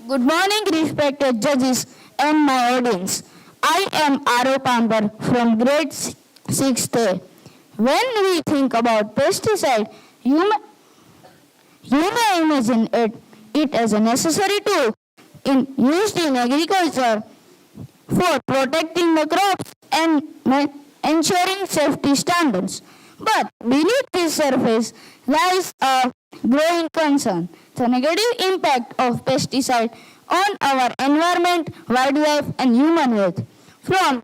Good morning, respected judges and my audience. I am Aarav S Pambhar from grade 6th A. When we think about pesticide, you may imagine it as a necessary tool used in agriculture for protecting the crops and ensuring safety standards. But beneath this surface lies a growing concern: the negative impact of pesticide on our environment, wildlife, and human health. From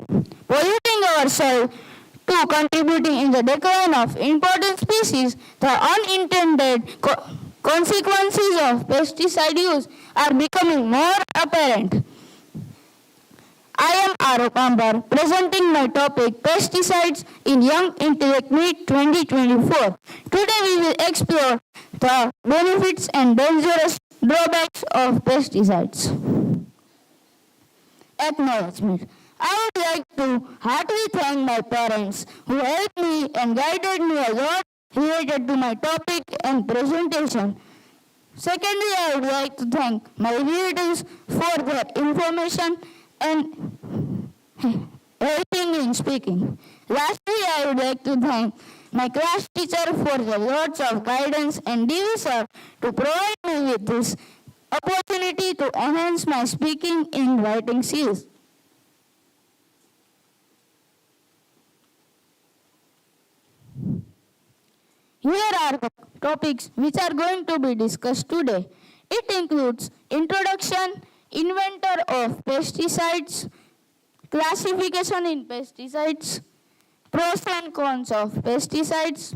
polluting our soil to contributing in the decline of important species, the unintended consequences of pesticide use are becoming more apparent. I am Aarav S Pambhar, presenting my topic Pesticides in Young Intellect Meet 2024. Today we will explore the benefits and dangerous drawbacks of pesticides. Acknowledgement. I would like to heartily thank my parents who helped me and guided me a lot related to my topic and presentation. Secondly, I would like to thank my relatives for their information and helping in speaking. Lastly, I would like to thank my class teacher for the lots of guidance and DV sir to provide me with this opportunity to enhance my speaking and writing skills. Here are the topics which are going to be discussed today. It includes introduction, inventor of pesticides, classification in pesticides, pros and cons of pesticides,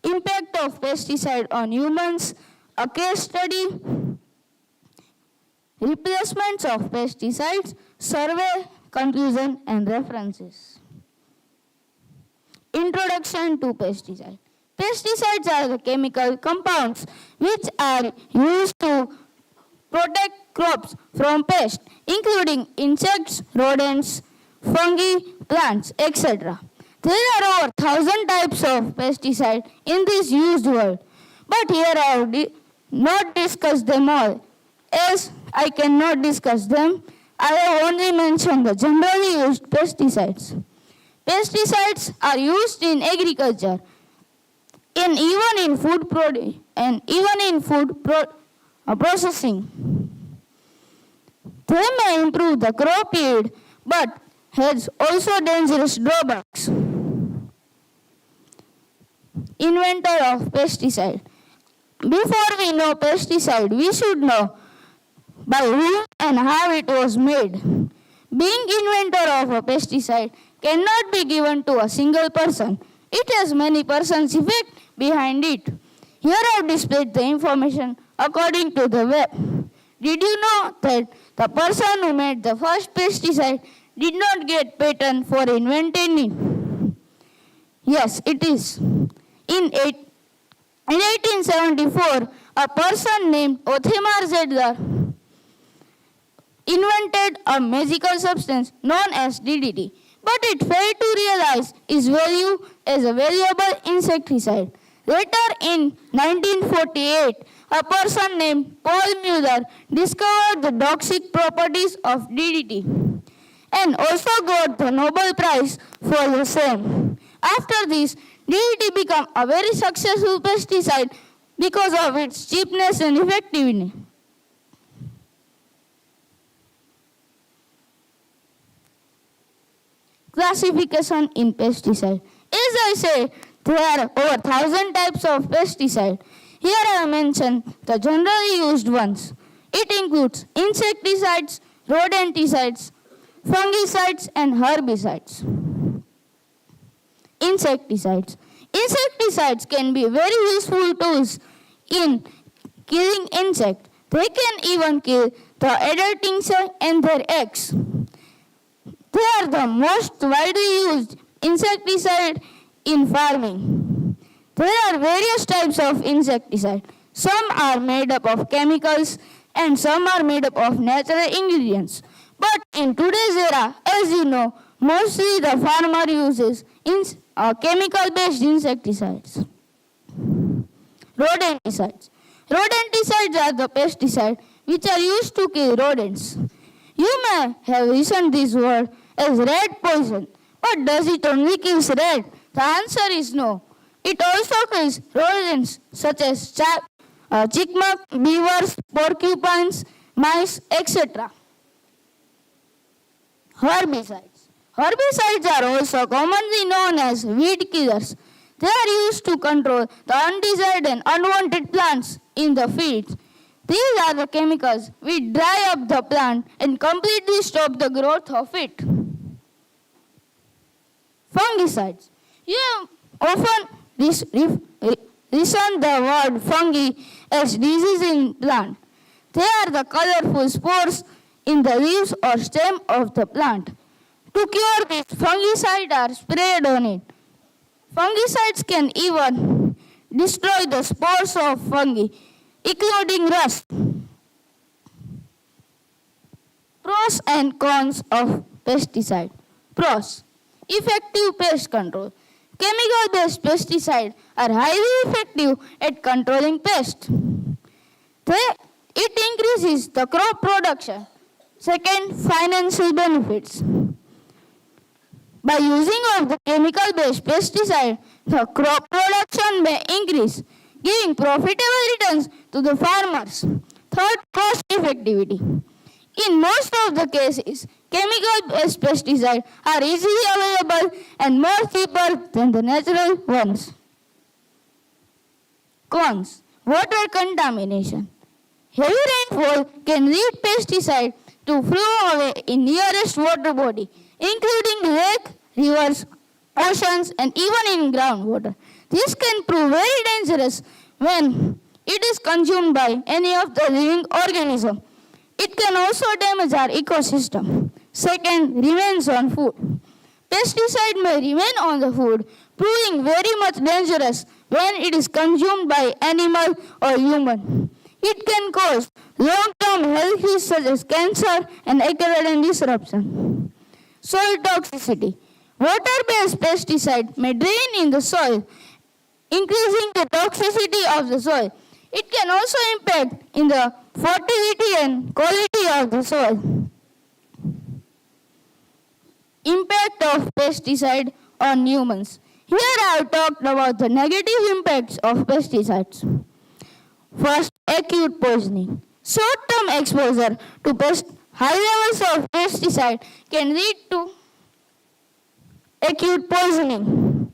impact of pesticide on humans, a case study, replacements of pesticides, survey, conclusion, and references. Introduction to pesticide. Pesticides are the chemical compounds which are used to protect crops from pests, including insects, rodents, fungi, plants, etc. There are over 1,000 types of pesticide in this used world, but here I will not discuss them all. As I cannot discuss them, I have only mentioned the generally used pesticides. Pesticides are used in agriculture, even in food processing. They may improve the crop yield, but has also dangerous drawbacks. Inventor of pesticide. Before we know pesticide, we should know by whom and how it was made. Being inventor of a pesticide cannot be given to a single person. It has many persons' effect behind it. Here I have displayed the information according to the web. Did you know that the person who made the first pesticide did not get patent for inventing it? Yes, it is. In 1874, a person named Othmar Zedler invented a magical substance known as DDT, but it failed to realize its value as a valuable insecticide. Later in 1948, a person named Paul Muller discovered the toxic properties of DDT and also got the Nobel Prize for the same. After this, DDT became a very successful pesticide because of its cheapness and effectiveness. Classification in pesticide. As I say, there are over 1,000 types of pesticide. Here I have mentioned the generally used ones. It includes insecticides, rodenticides, fungicides, and herbicides. Insecticides. Insecticides can be very useful tools in killing insects. They can even kill the adult insect and their eggs. They are the most widely used insecticide in farming. There are various types of insecticide. Some are made up of chemicals and some are made up of natural ingredients. But in today's era, as you know, mostly the farmer uses chemical-based insecticides. Rodenticides. Rodenticides are the pesticides which are used to kill rodents. You may have listened this word as rat poison. But does it only kill rat? The answer is no. It also kills rodents such as chipmunk, beavers, porcupines, mice, etc. Herbicides. Herbicides are also commonly known as weed killers. They are used to control the undesired and unwanted plants in the fields. These are the chemicals which dry up the plant and completely stop the growth of it. Fungicides. You have often listened the word fungi as disease in plant. They are the colorful spores in the leaves or stem of the plant. To cure this, fungicides are sprayed on it. Fungicides can even destroy the spores of fungi, including rust. Pros and cons of pesticide. Pros. Effective pest control. Chemical-based pesticides are highly effective at controlling pests. It increases the crop production. Second, financial benefits. By using of the chemical-based pesticide, the crop production may increase, giving profitable returns to the farmers. Third, cost effectivity. In most of the cases, chemical-based pesticides are easily available and more cheaper than the natural ones. Cons. Water contamination. Heavy rainfall can lead pesticide to flow away in nearest water body, including lakes, rivers, oceans, and even in groundwater. This can prove very dangerous when it is consumed by any of the living organisms. It can also damage our ecosystem. Second, remains on food. Pesticide may remain on the food, proving very much dangerous when it is consumed by animal or human. It can cause long-term health issues such as cancer and ecological disruption. Soil toxicity. Water-based pesticide may drain in the soil, increasing the toxicity of the soil. It can also impact in the fertility and quality of the soil. Impact of pesticide on humans. Here I have talked about the negative impacts of pesticides. First, acute poisoning. Short-term exposure to high levels of pesticide can lead to acute poisoning.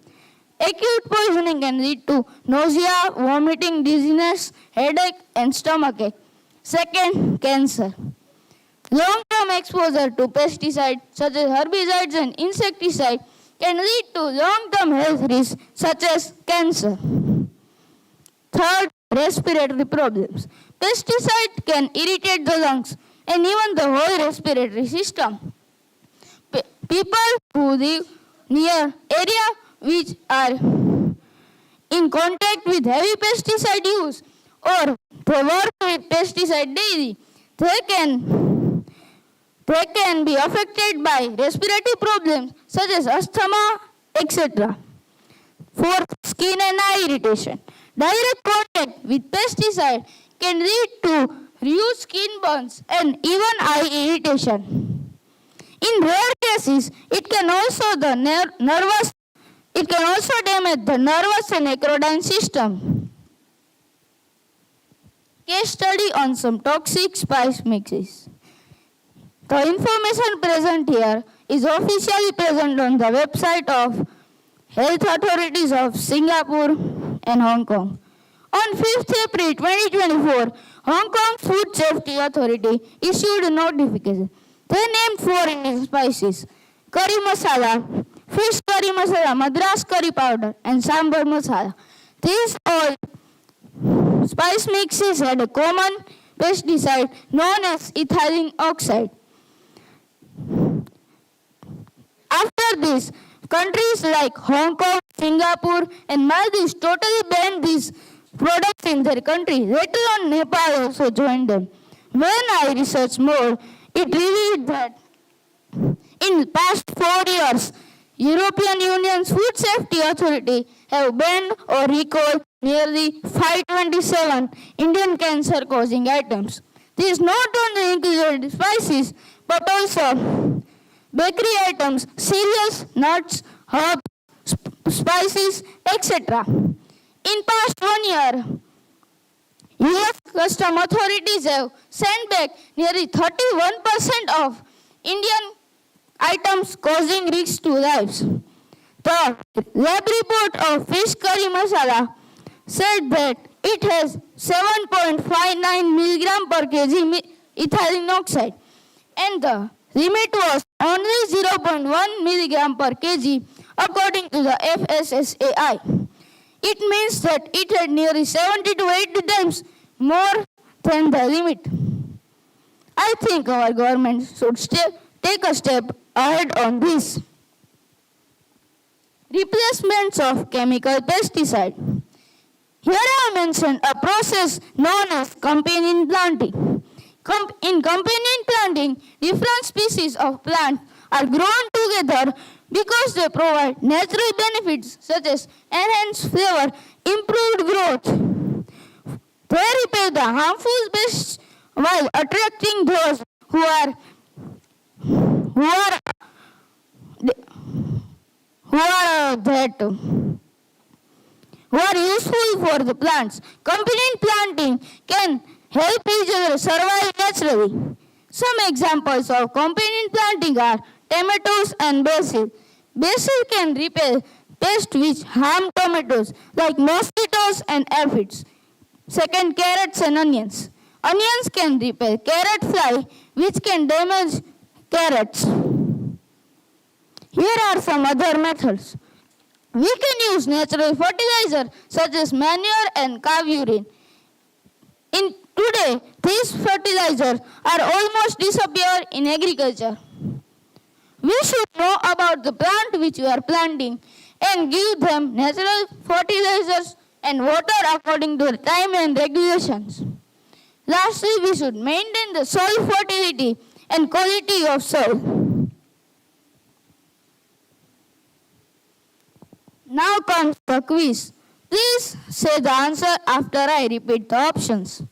Acute poisoning can lead to nausea, vomiting, dizziness, headache, and stomachache. Second, cancer. Long-term exposure to pesticides such as herbicides and insecticides can lead to long-term health risks such as cancer. Third, respiratory problems. Pesticides can irritate the lungs and even the whole respiratory system. People who live near areas which are in contact with heavy pesticide use or they work with pesticide daily, they can be affected by respiratory problems such as asthma, etc. Fourth, skin and eye irritation. Direct contact with pesticide can lead to reduced skin burns and even eye irritation. In rare cases, it can also damage the nervous and endocrine system. Case study on some toxic spice mixes. The information present here is officially present on the website of health authorities of Singapore and Hong Kong. On 5th April 2024, Hong Kong Food Safety Authority issued a notification. They named 4 Indian spices: curry masala, fish curry masala, Madras curry powder, and sambar masala. These all spice mixes had a common pesticide known as ethylene oxide. After this, countries like Hong Kong, Singapore, and Maldives totally banned these products in their country. Later on, Nepal also joined them. When I researched more, it revealed that in the past 4 years, European Union's Food Safety Authority have banned or recalled nearly 527 Indian cancer-causing items. This not only includes spices, but also bakery items, cereals, nuts, herbs, spices, etc. In past 1 year, US custom authorities have sent back nearly 31% of Indian items causing risk to lives. The lab report of fish curry masala said that it has 7.59 milligram per kg ethylene oxide, and the limit was only 0.1 milligram per kg according to the FSSAI. It means that it had nearly 70 to 80 times more than the limit. I think our government should take a step ahead on this. Replacements of chemical pesticide. Here I mentioned a process known as companion planting. In companion planting, different species of plants are grown together because they provide natural benefits such as enhanced flavor, improved growth. They repel the harmful pests while attracting those who are useful for the plants. Companion planting can help each other survive naturally. Some examples of companion planting are tomatoes and basil. Basil can repel pests which harm tomatoes like mosquitoes and aphids. Second, carrots and onions. Onions can repel carrot fly which can damage carrots. Here are some other methods. We can use natural fertilizer such as manure and cow urine. Today, these fertilizers are almost disappeared in agriculture. We should know about the plant which we are planting and give them natural fertilizers and water according to the time and regulations. Lastly, we should maintain the soil fertility and quality of soil. Now comes the quiz. Please say the answer after I repeat the options.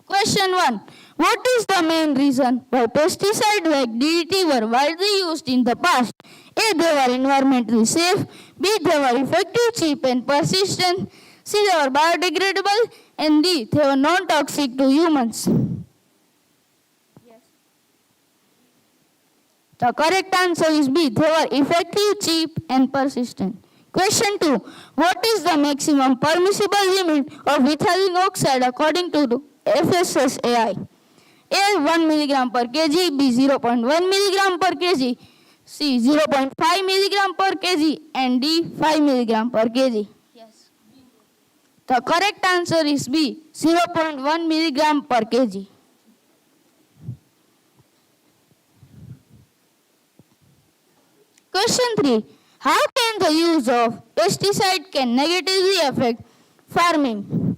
Question 1. What is the main reason why pesticides like DDT were widely used in the past? A. They were environmentally safe. B. They were effective, cheap and persistent. C. They were biodegradable. And D. They were non-toxic to humans. Yes. The correct answer is B. They were effective, cheap and persistent. Question 2. What is the maximum permissible limit of ethylene oxide according to the FSSAI? A. 1 milligram per kg, B. 0.1 milligram per kg, C. 0.5 milligram per kg, and D. 5 milligram per kg. Yes. The correct answer is B. 0.1 milligram per kg. Question 3. How can the use of pesticide can negatively affect farming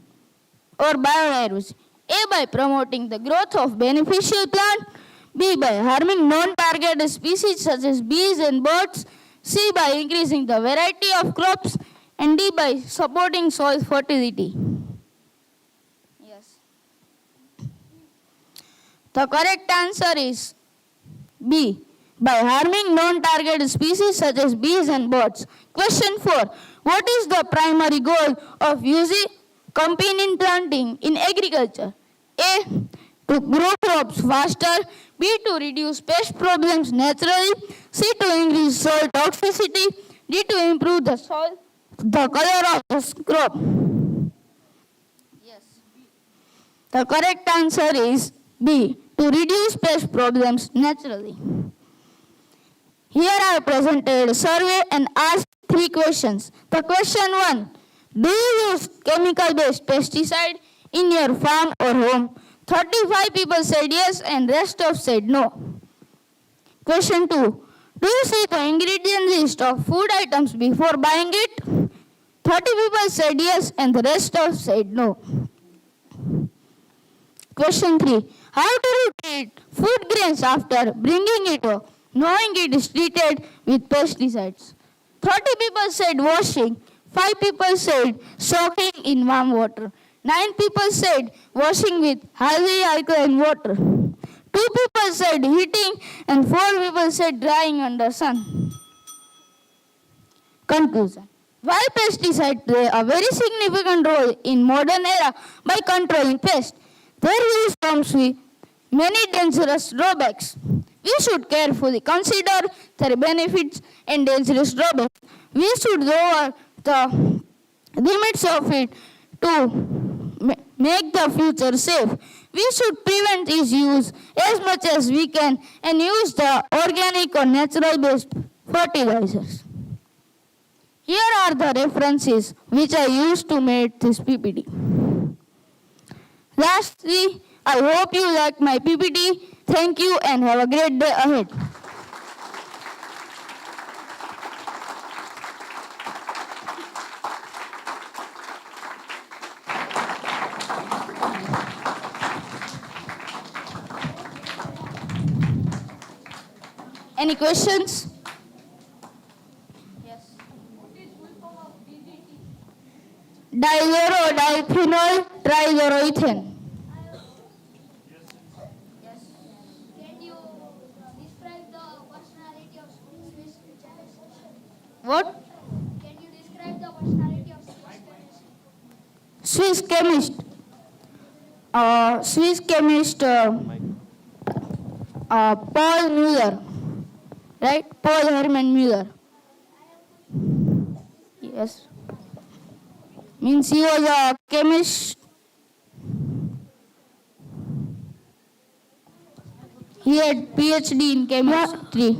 or biodiversity? A. By promoting the growth of beneficial plant. B. By harming non-targeted species such as bees and birds. C. By increasing the variety of crops. And D. By supporting soil fertility. Yes. The correct answer is B. By harming non-targeted species such as bees and birds. Question 4. What is the primary goal of using companion planting in agriculture? A. To grow crops faster. B. To reduce pest problems naturally. C. To increase soil toxicity. D. To improve the color of the crop. Yes. The correct answer is B. To reduce pest problems naturally. Here I presented a survey and asked 3 questions. The question 1. Do you use chemical-based pesticide in your farm or home? 35 people said yes and rest of said no. Question 2. Do you see the ingredient list of food items before buying it? 30 people said yes and the rest of said no. Question 3. How do you treat food grains after bringing it home, knowing it is treated with pesticides? 30 people said washing, 5 people said soaking in warm water, 9 people said washing with highly alkaline water. 2 people said heating and 4 people said drying under sun. Conclusion. While pesticides play a very significant role in modern era by controlling pests, their use comes with many dangerous drawbacks. We should carefully consider their benefits and dangerous drawbacks. We should lower the limits of it to make the future safe. We should prevent its use as much as we can and use the organic or natural based fertilizers. Here are the references which I used to make this PPT. Lastly, I hope you like my PPT. Thank you and have a great day ahead. Any questions? Yes. Dichlorodiphenyl trichloroethane. Can you describe the personality of Swiss chemist? What? Can you describe the personality of Swiss Swiss chemist? chemist. Swiss chemist Paul Muller. Right? Paul Hermann Muller. Yes. Means he was a chemist. He had PhD in chemistry.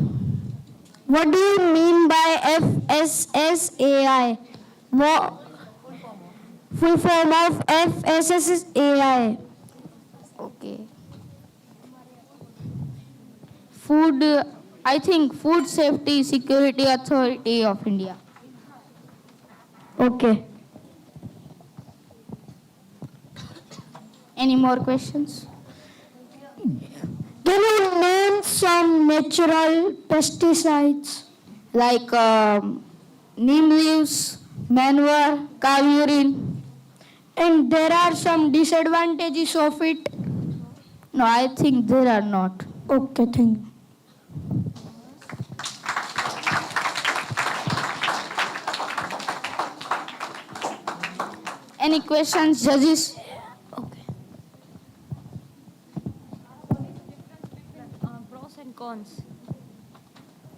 What do you mean by FSSAI? Full form of FSSAI. Okay. Food, I think Food Safety Security Authority of India. Okay. Any more questions? Can you name some natural pesticides? Like neem leaves, manure, cow urine. And there are some disadvantages of it. No, I think there are not. Okay, thank you. Any questions, judges? Okay. Pros and cons.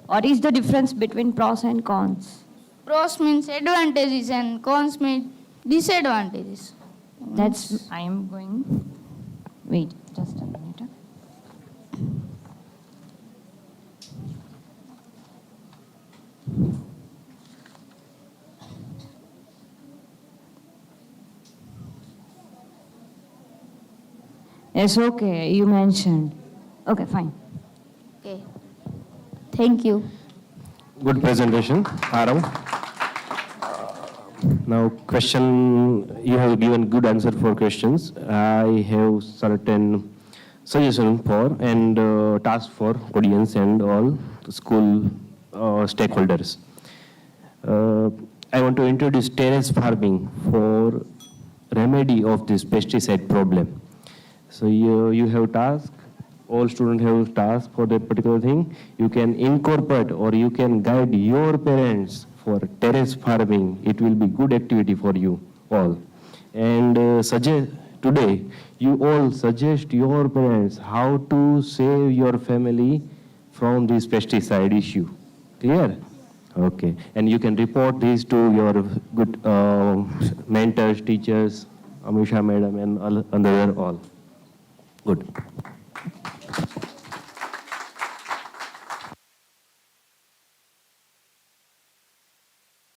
What is the difference between pros and cons? Pros means advantages and cons mean disadvantages. That's I am going. Wait, just a minute. Yes, okay, you mentioned. Okay, fine. Okay. Thank you. Good presentation, Aarav. Now, question, you have given good answer for questions. I have certain suggestion for and task for audience and all school stakeholders. I want to introduce terrace farming for remedy of this pesticide problem. So you have task, all students have task for that particular thing. You can incorporate or you can guide your parents for terrace farming. It will be good activity for you all. And today, you all suggest your parents how to save your family from this pesticide issue. Clear? Okay. And you can report this to your good mentors, teachers, Amisha madam and other all. Good.